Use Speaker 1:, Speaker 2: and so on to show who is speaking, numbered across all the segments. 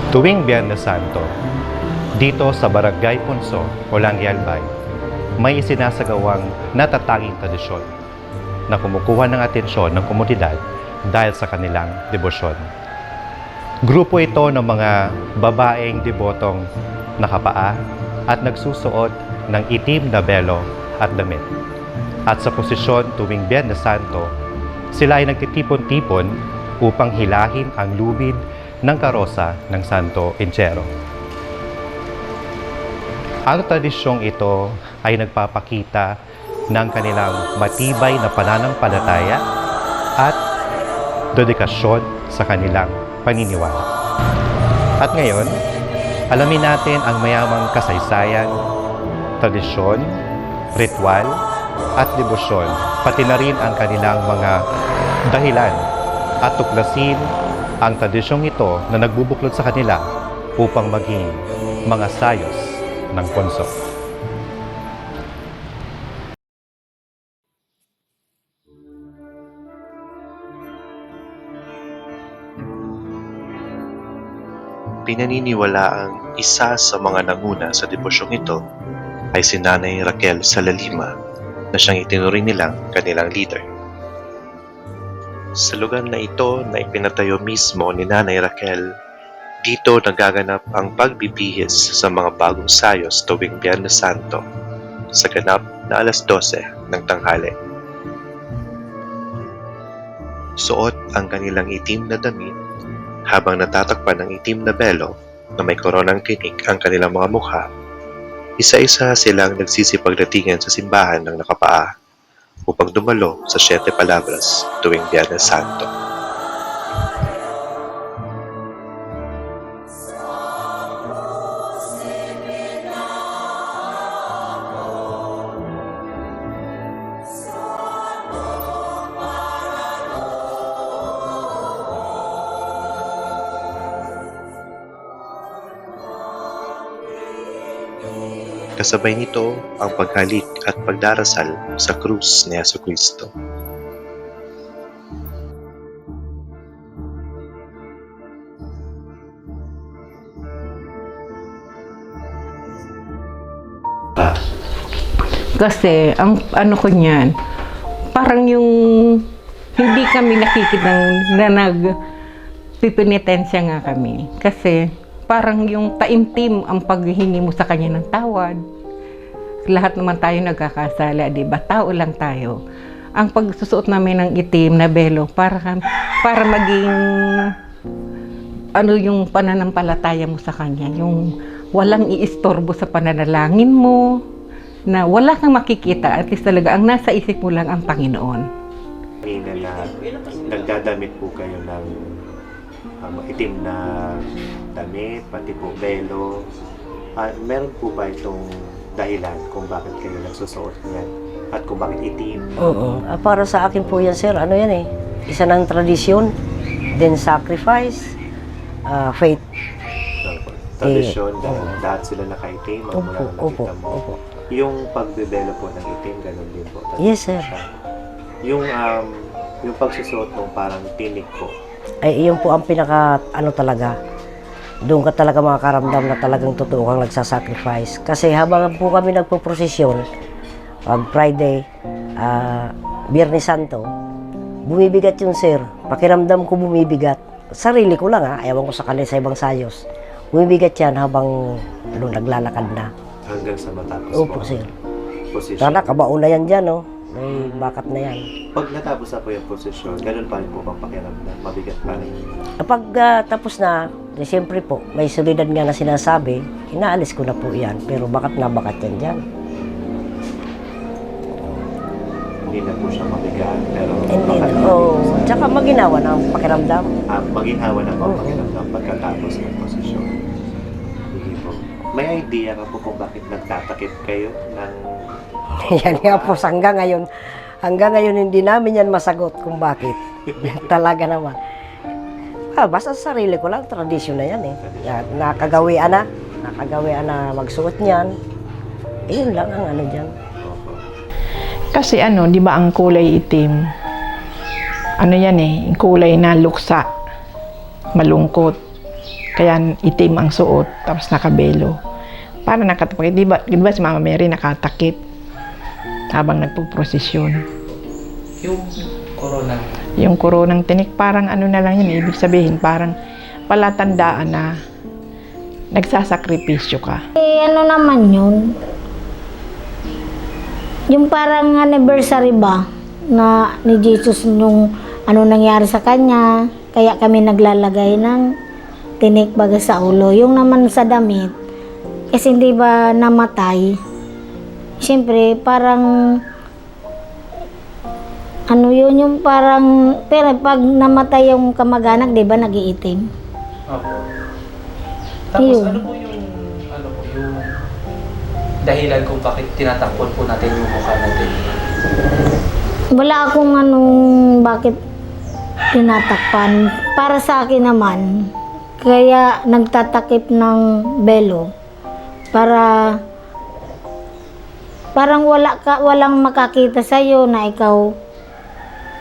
Speaker 1: Tuwing Biyernes Santo, dito sa Barangay Punso, Olangi Albay, may isinasagawang natatanging tradisyon na kumukuha ng atensyon ng komunidad dahil sa kanilang debosyon. Grupo ito ng mga babaeng debotong nakapaa at nagsusuot ng itim na belo at damit. At sa posisyon tuwing Biyernes Santo, sila ay nagtitipon-tipon upang hilahin ang lubid ng karosa ng Santo Entierro. Ang tradisyong ito ay nagpapakita ng kanilang matibay na pananampalataya at dedikasyon sa kanilang paniniwala. At ngayon, alamin natin ang mayamang kasaysayan, tradisyon, ritual, at debosyon, pati na rin ang kanilang mga dahilan at tuklasin ang tradisyong ito na nagbubuklod sa kanila upang maging mga sayos ng Punso.
Speaker 2: Pinaniniwalaang isa sa mga nanguna sa debosyong ito ay si Nanay Raquel Salalima na siyang itinuring nilang kanilang leader. Sa lugar na ito na ipinatayo mismo ni Nanay Raquel, dito nagaganap ang pagbibihis sa mga bagong sayos tuwing Biyernes Santo sa ganap na 12:00 ng tanghali. Suot ang kanilang itim na damit habang natatakpan ng itim na belo na may koronang tinik ang kanilang mga mukha. Isa-isa silang nagsisipagdatingan sa simbahan ng nakapaa upang dumalo sa 7 Palabras tuwing Biyernes Santo. Kasabay nito ang paghalik at pagdarasal sa krus ni Jesucristo.
Speaker 3: Kasi ang ano ko niyan, parang yung hindi kami nakikita na nagpipinitensya nga kami. Kasi parang yung taimtim ang paghihingi mo sa kanya ng tawad. Lahat naman tayo nagkakasala, di ba? Tao lang tayo. Ang pagsusuot namin ng itim na belo para maging ano yung pananampalataya mo sa kanya, yung walang iistorbo sa pananalangin mo, na wala kang makikita, at least talaga ang nasa isip mo lang ang Panginoon.
Speaker 4: Na nagdadamit po kayo ng itim na damit, pati po belo. Meron po ba itong dahilan kung bakit kayo nagsusuot niyan at kung bakit itim?
Speaker 5: Oo. Para sa akin po yan, sir, ano yan eh, isa ng tradisyon, then sacrifice, faith.
Speaker 4: Tradisyon, lahat sila nakaitim, mula na nakita mo.
Speaker 5: Opo.
Speaker 4: Yung pagbebelo po ng itim, ganun din po.
Speaker 5: Yes, sir.
Speaker 4: Yung pagsusuot ng parang tinik po.
Speaker 5: Ay, iyon po ang pinaka, ano talaga, doon ka talaga makakaramdam na talagang totoo kang nagsasacrifice. Kasi habang po kami nagpo-prosesyon, pag Friday, Biyernes Santo, bumibigat yun, sir. Pakiramdam ko bumibigat. Sarili ko lang, ayaw ko sa kanila sa ibang sayos. Bumibigat yan habang naglalakad na.
Speaker 4: Hanggang sa matapos
Speaker 5: Opo,
Speaker 4: po.
Speaker 5: sir.
Speaker 4: Posisyon.
Speaker 5: Sana, kabaon na yan dyan, oh. May bakat na yan.
Speaker 4: Pag natapos na po yung posisyon, ganun pa rin po bang pakiramdam? Mabigat pa rin.
Speaker 5: Kapag tapos na, siyempre po, may solidad nga na sinasabi, inaalis ko na po yan. Pero bakat na bakat yan dyan.
Speaker 4: Hindi na po siya mabigat, pero
Speaker 5: Hindi
Speaker 4: baka
Speaker 5: na.
Speaker 4: naman
Speaker 5: Oh,
Speaker 4: po sa-
Speaker 5: tsaka maginawa na ang pakiramdam.
Speaker 4: maginhawa na po ang
Speaker 5: Oo.
Speaker 4: pakiramdam pagkatapos ng posisyon. Sige po. May idea ka po kung bakit nagtatakip kayo ng...
Speaker 5: Yan nga po, hanggang ngayon hindi namin yan masagot kung bakit. Talaga naman. Basta sa sarili ko lang, tradisyon na yan eh. Nakagawian na magsuot niyan. Yun lang ang ano dyan.
Speaker 6: Kasi di ba ang kulay itim, yan kulay na luksa, malungkot. Kaya itim ang suot, tapos nakabelo. Para nakatakip. Di ba si Mama Mary nakatakip habang nagpuprosesyon.
Speaker 7: Yung corona.
Speaker 6: Yung koronang tinik, parang ano na lang yun, ibig sabihin, parang palatandaan na nagsasakripisyo ka.
Speaker 8: Ano naman yun? Yung parang anniversary ba na ni Jesus nung ano nangyari sa kanya, kaya kami naglalagay ng tinik baga sa ulo. Yung naman sa damit, kasi hindi ba namatay, siyempre parang ano yun, yung parang, pero pag namatay yung kamag-anak, di ba nag-iitim?
Speaker 7: Opo. Tapos
Speaker 8: Yun.
Speaker 7: ano po yung dahilan kung bakit tinatakpan po natin yung mukha natin?
Speaker 8: Wala akong anong bakit tinatakpan. Para sa akin naman, kaya nagtatakip ng belo para parang walang makakita sa na ikaw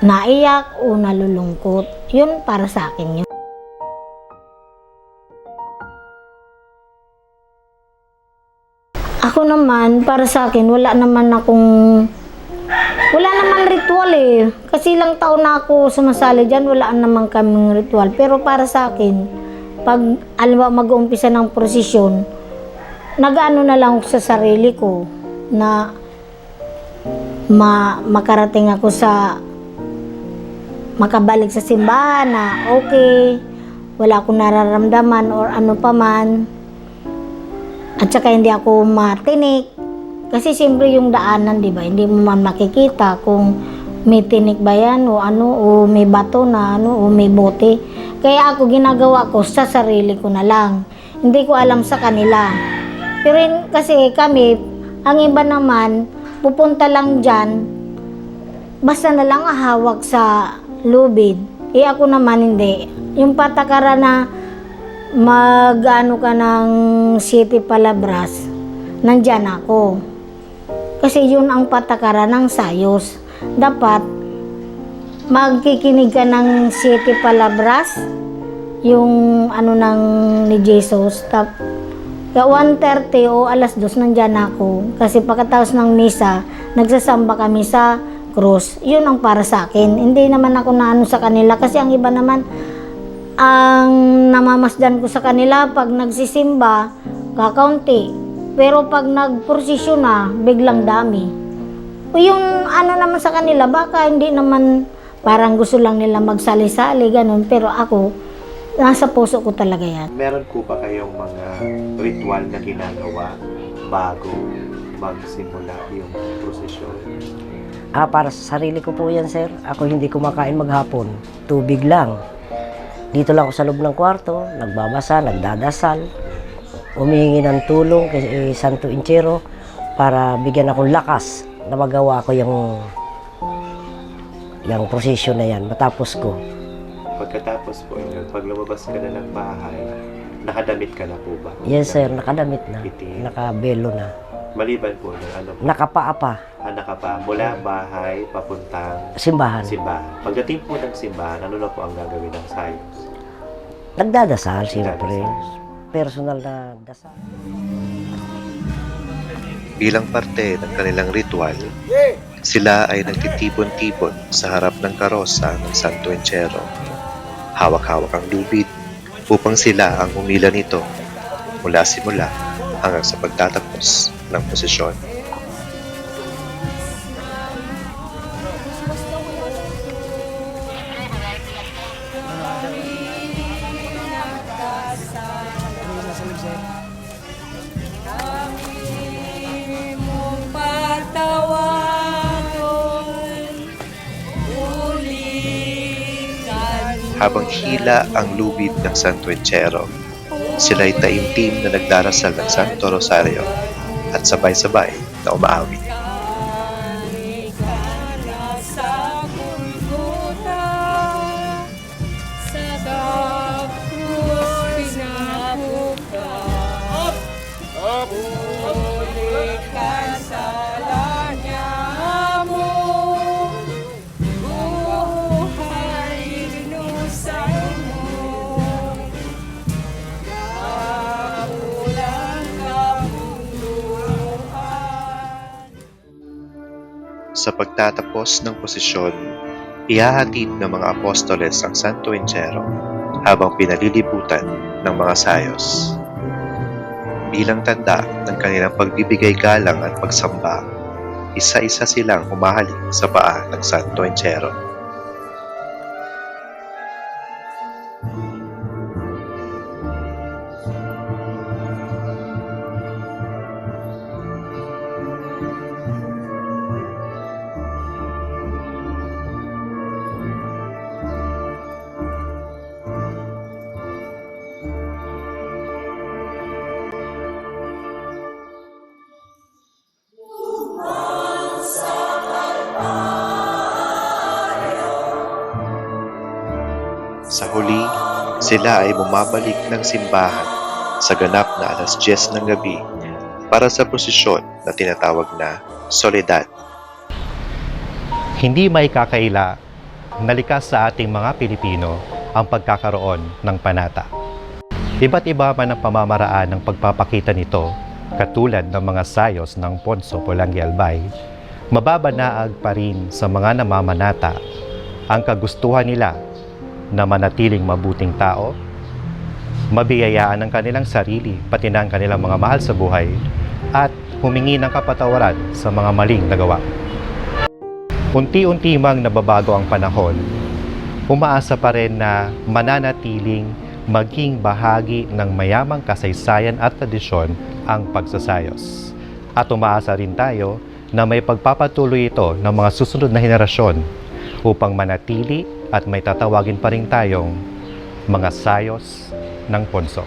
Speaker 8: naiyak o nalulungkot. Yun para sa akin yun. Ako naman, para sa akin, wala naman ritual eh. Kasi ilang taon na ako sumasali dyan, wala naman kaming ritual. Pero para sa akin, pag alam mo, mag-uumpisa ng prosesyon, nag-ano na lang ako sa sarili ko na makarating ako sa makabalik sa simbahan na okay, wala akong nararamdaman or ano pa man. At saka hindi ako matinik. Kasi siyempre yung daanan, di ba? Hindi mo man makikita kung may tinik ba yan o ano, o may bato na ano, o may bote. Kaya ako ginagawa ko sa sarili ko na lang. Hindi ko alam sa kanila. Pero kasi kami, ang iba naman, pupunta lang dyan, basta na lang hawak sa lubid. Ako naman hindi. Yung patakaran na mag-ano ka ng City Palabras, nandyan ako. Kasi yun ang patakaran ng sayos. Dapat magkikinig ka ng City Palabras, yung ano ng ni Jesus. 1:30 o 2:00 nandyan ako. Kasi pagkatapos ng misa, nagsasamba kami sa krus. Yun ang para sa akin. Hindi naman ako naano sa kanila. Kasi ang iba naman, ang namamasdan ko sa kanila, pag nagsisimba, kakaunti. Pero pag nagprosesyon na, biglang dami. O yung ano naman sa kanila, baka hindi naman parang gusto lang nila magsali-sali, ganun. Pero ako, nasa puso ko talaga yan.
Speaker 4: Meron po ba kayong mga ritual na ginagawa bago magsimula yung prosesyon?
Speaker 5: Para sa sarili ko po yan, sir. Ako hindi kumakain maghapon. Tubig lang. Dito lang ako sa loob ng kwarto, nagbabasa, nagdadasal, humihingi ng tulong kay Santo Inchero para bigyan akong lakas na magawa ko yung prosesyon na yan, matapos ko.
Speaker 4: Pagkatapos po yun, pag lumabas ka na ng bahay, nakadamit ka na po ba?
Speaker 5: Yes, sir, nakadamit na,
Speaker 4: Itim.
Speaker 5: nakabelo na,
Speaker 7: Maliban po doon, ano po?
Speaker 5: nakapaa pa,
Speaker 7: Anak ka pa, mula bahay, papuntang
Speaker 5: simbahan.
Speaker 7: simbahan. Pagdating po ng simbahan, ano na po ang gagawin ng sayos?
Speaker 5: Nagdadasal, siyempre.
Speaker 7: Nagdadasal.
Speaker 5: Personal na dasal.
Speaker 2: Bilang parte ng kanilang ritual, sila ay nagtitipon-tipon sa harap ng karosa ng Santo Inchero. Hawak-hawak ang lubid upang sila ang humila nito mula simula hanggang sa pagtatapos ng posisyon. Habang hila ang lubid ng Santo Inchero, sila'y taimtim na nagdarasal ng Santo Rosario at sabay-sabay na umaawit. Sa pagtatapos ng posisyon, ihahatid ng mga apostoles ang Santo Entierro habang pinalilibutan ng mga sayos. Bilang tanda ng kanilang pagbibigay galang at pagsamba, isa-isa silang humahalik sa paa ng Santo Entierro. Sa huli, sila ay bumabalik ng simbahan sa ganap na 10:00 ng gabi para sa prosesyon na tinatawag na Soledad.
Speaker 1: Hindi may kakaila na likas sa ating mga Pilipino ang pagkakaroon ng panata. Iba't iba man ang pamamaraan ng pagpapakita nito, katulad ng mga sayos ng Ponso Polangui Albay, mababanaag pa rin sa mga namamanata ang kagustuhan nila na manatiling mabuting tao, mabiyayaan ang kanilang sarili pati na ang kanilang mga mahal sa buhay, at humingi ng kapatawaran sa mga maling nagawa. Unti-unti mang nababago ang panahon, umaasa pa rin na mananatiling maging bahagi ng mayamang kasaysayan at tradisyon ang pagsasayos. At umaasa rin tayo na may pagpapatuloy ito ng mga susunod na henerasyon upang manatili at may tatawagin pa rin tayong mga sayos ng Ponso.